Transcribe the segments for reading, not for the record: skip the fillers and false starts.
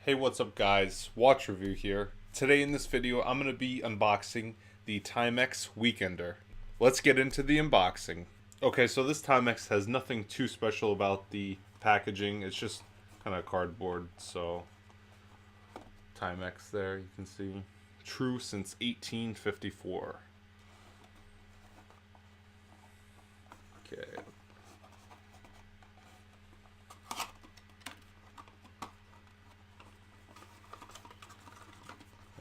Hey, what's up guys? Watch review here. Today in this video, I'm going to be unboxing the Timex Weekender. Let's get into the unboxing. Okay, so this Timex has nothing too special about the packaging. It's just kind of cardboard, so Timex there, you can see. True since 1854. Okay.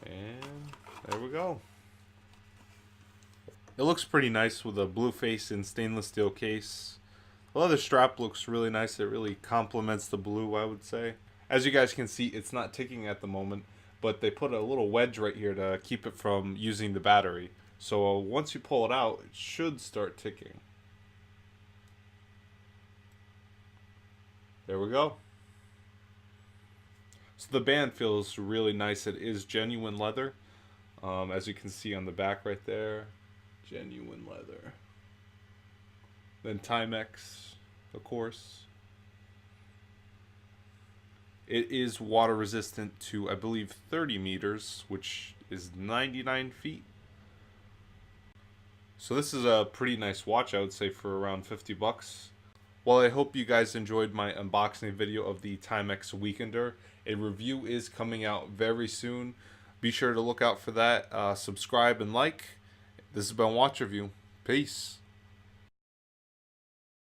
And there we go. It looks pretty nice with a blue face and stainless steel case. The leather strap looks really nice. It really complements the blue, I would say. As you guys can see, it's not ticking at the moment, but they put a little wedge right here to keep it from using the battery. So once you pull it out, it should start ticking. There we go. So the band feels really nice. It is genuine leather. As you can see on the back right there. Genuine leather. Then Timex, of course. It is water resistant to, I believe, 30 meters, which is 99 feet. So this is a pretty nice watch, I would say, for around 50 bucks. Well, I hope you guys enjoyed my unboxing video of the Timex Weekender. A review is coming out very soon. Be sure to look out for that. Subscribe and like. This has been Watch Review. Peace.